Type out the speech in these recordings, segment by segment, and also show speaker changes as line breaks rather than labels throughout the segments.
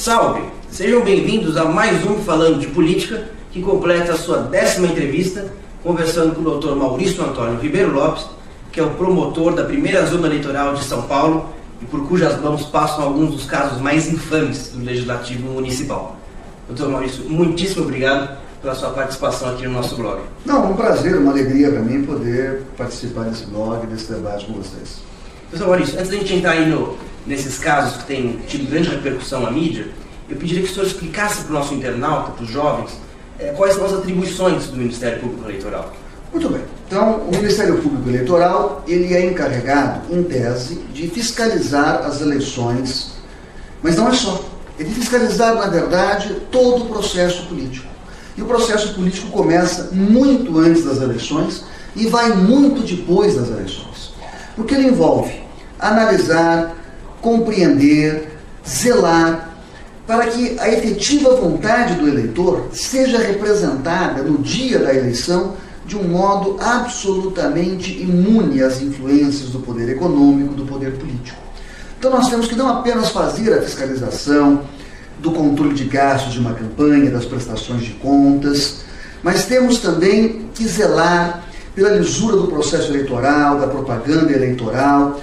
Salve! Sejam bem-vindos a mais um Falando de Política, que completa a sua 10ª entrevista, conversando com o Dr. Maurício Antônio Ribeiro Lopes, que é o promotor da primeira zona eleitoral de São Paulo e por cujas mãos passam alguns dos casos mais infames do Legislativo Municipal. Dr. Maurício, muitíssimo obrigado pela sua participação aqui no nosso blog.
Não, um prazer, uma alegria para mim poder participar desse blog, desse debate com vocês.
Dr. Maurício, antes da gente entrar aí nesses casos que têm tido grande repercussão na mídia, eu pediria que o senhor explicasse para o nosso internauta, para os jovens, quais são as atribuições do Ministério Público Eleitoral.
Muito bem. Então, o Ministério Público Eleitoral, ele é encarregado, em tese, de fiscalizar as eleições, mas não é só. É de fiscalizar, na verdade, todo o processo político. E o processo político começa muito antes das eleições e vai muito depois das eleições. Porque ele envolve analisar, compreender, zelar, para que a efetiva vontade do eleitor seja representada no dia da eleição de um modo absolutamente imune às influências do poder econômico, do poder político. Então nós temos que não apenas fazer a fiscalização do controle de gastos de uma campanha, das prestações de contas, mas temos também que zelar pela lisura do processo eleitoral, da propaganda eleitoral,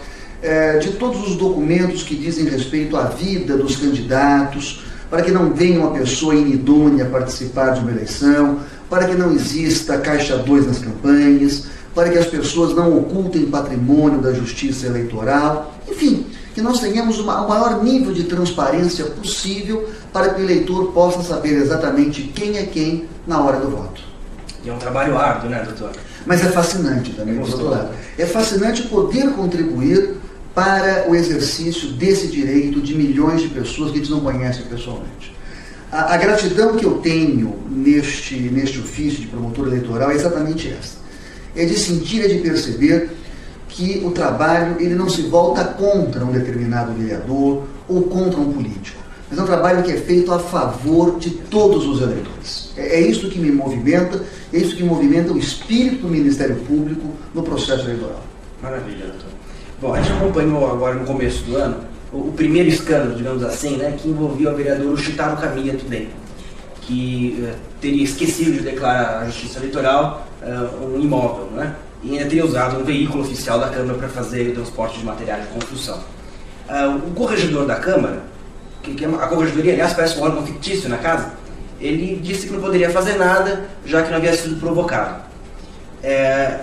de todos os documentos que dizem respeito à vida dos candidatos, para que não venha uma pessoa inidônea participar de uma eleição, para que não exista caixa 2 nas campanhas, para que as pessoas não ocultem patrimônio da justiça eleitoral, enfim, que nós tenhamos o maior nível de transparência possível para que o eleitor possa saber exatamente quem é quem na hora do voto.
E é um trabalho árduo, né, doutor?
Mas é fascinante também, por outro lado. É fascinante poder contribuir para o exercício desse direito de milhões de pessoas que a gente não conhece pessoalmente. A gratidão que eu tenho neste ofício de promotor eleitoral é exatamente essa. É de sentir, é de perceber que o trabalho ele não se volta contra um determinado vereador ou contra um político, mas é um trabalho que é feito a favor de todos os eleitores. É isso que me movimenta, é isso que movimenta o espírito do Ministério Público no processo eleitoral.
Maravilha, doutor. Bom, a gente acompanhou agora no começo do ano o primeiro escândalo, digamos assim, né, que envolvia o vereador Chitaro Camilla Tudem, que teria esquecido de declarar à Justiça Eleitoral um imóvel, né, e ainda teria usado um veículo oficial da Câmara para fazer o transporte de materiais de construção. O corregedor da Câmara, a corregedoria, aliás, parece um órgão fictício na casa, ele disse que não poderia fazer nada, já que não havia sido provocado.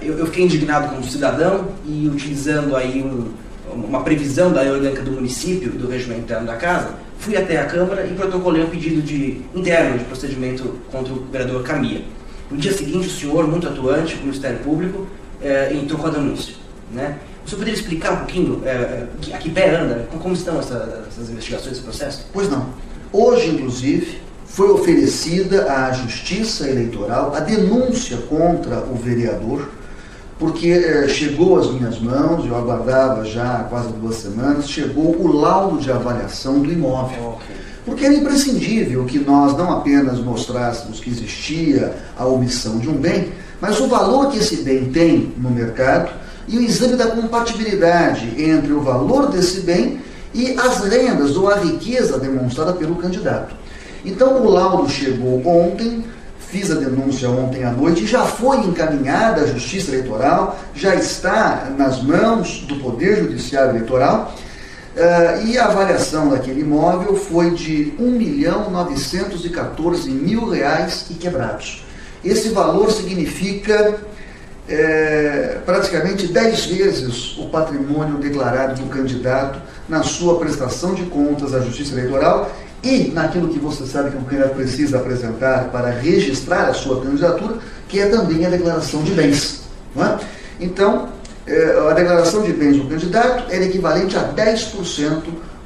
Eu fiquei indignado como cidadão e, utilizando aí uma previsão da lei orgânica do município e do regimento interno da casa, fui até a Câmara e protocolei um pedido interno de procedimento contra o vereador Camilla. No dia seguinte, o senhor, muito atuante com o Ministério Público, entrou com a denúncia, né? O senhor poderia explicar um pouquinho a que pé anda, como estão essas investigações, esse processo?
Pois não. Hoje, inclusive, foi oferecida à Justiça Eleitoral a denúncia contra o vereador, porque chegou às minhas mãos, eu aguardava já há quase 2 semanas, chegou o laudo de avaliação do imóvel.
Okay.
Porque era imprescindível que nós não apenas mostrássemos que existia a omissão de um bem, mas o valor que esse bem tem no mercado e o exame da compatibilidade entre o valor desse bem e as rendas ou a riqueza demonstrada pelo candidato. Então o laudo chegou ontem, fiz a denúncia ontem à noite e já foi encaminhada à Justiça Eleitoral, já está nas mãos do Poder Judiciário Eleitoral, e a avaliação daquele imóvel foi de R$1.914.000 e quebrados. Esse valor significa praticamente 10 vezes o patrimônio declarado do candidato na sua prestação de contas à Justiça Eleitoral e naquilo que você sabe que o candidato precisa apresentar para registrar a sua candidatura, que é também a declaração de bens. Não é? Então, a declaração de bens do candidato era equivalente a 10%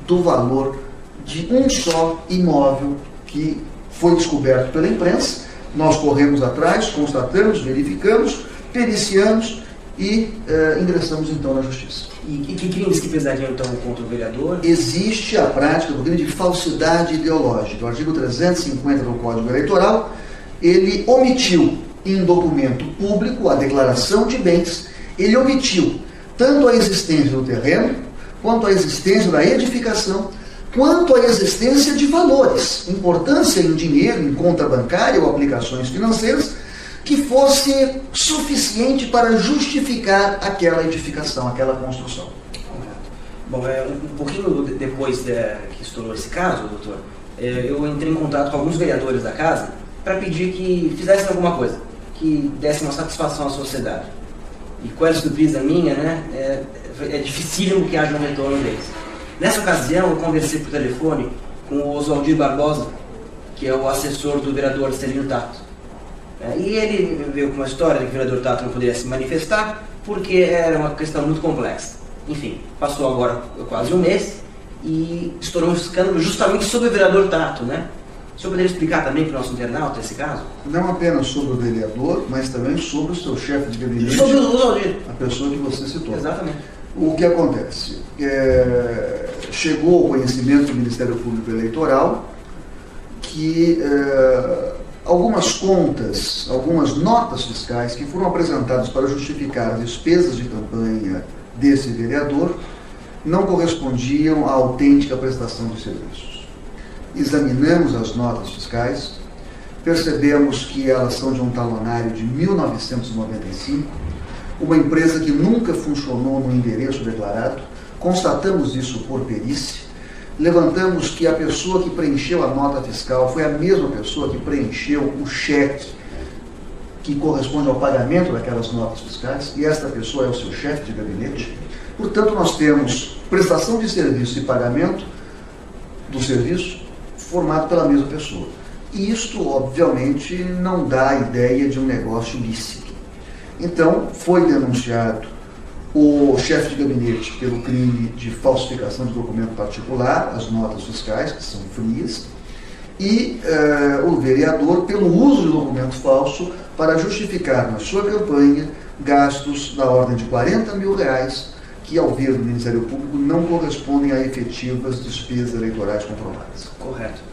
do valor de um só imóvel que foi descoberto pela imprensa. Nós corremos atrás, constatamos, verificamos, periciamos e ingressamos então na Justiça.
E que crimes que pesariam então contra o vereador?
Existe a prática do crime de falsidade ideológica. O artigo 350 do Código Eleitoral, ele omitiu em documento público a declaração de bens, ele omitiu tanto a existência do terreno, quanto a existência da edificação, quanto à existência de valores, importância em dinheiro, em conta bancária ou aplicações financeiras, que fosse suficiente para justificar aquela edificação, aquela construção.
Bom, um pouquinho depois que estourou esse caso, doutor, eu entrei em contato com alguns vereadores da casa para pedir que fizessem alguma coisa, que dessem uma satisfação à sociedade. E qual é a surpresa minha, né? É dificílimo que haja um retorno deles. Nessa ocasião, eu conversei por telefone com o Oswaldir Barbosa, que é o assessor do vereador Celino Tato. E ele veio com uma história de que o vereador Tato não poderia se manifestar porque era uma questão muito complexa. Enfim, passou agora quase um mês e estourou um escândalo justamente sobre o vereador Tato, né? O senhor poderia explicar também para o nosso internauta esse caso?
Não apenas sobre o vereador, mas também sobre o seu chefe de gabinete,
sobre o Oswaldir,
a pessoa que você citou.
Exatamente.
O que acontece? Chegou ao conhecimento do Ministério Público Eleitoral que algumas contas, algumas notas fiscais que foram apresentadas para justificar as despesas de campanha desse vereador não correspondiam à autêntica prestação de serviços. Examinamos as notas fiscais, percebemos que elas são de um talonário de 1995, uma empresa que nunca funcionou no endereço declarado. Constatamos isso por perícia, levantamos que a pessoa que preencheu a nota fiscal foi a mesma pessoa que preencheu o cheque que corresponde ao pagamento daquelas notas fiscais, e esta pessoa é o seu chefe de gabinete. Portanto, nós temos prestação de serviço e pagamento do serviço formado pela mesma pessoa. E isto, obviamente, não dá a ideia de um negócio lícito. Então, foi denunciado o chefe de gabinete pelo crime de falsificação de documento particular, as notas fiscais, que são frias, e o vereador pelo uso de documento falso para justificar na sua campanha gastos da ordem de R$40 mil, que, ao ver do Ministério Público, não correspondem a efetivas despesas eleitorais comprovadas.
Correto.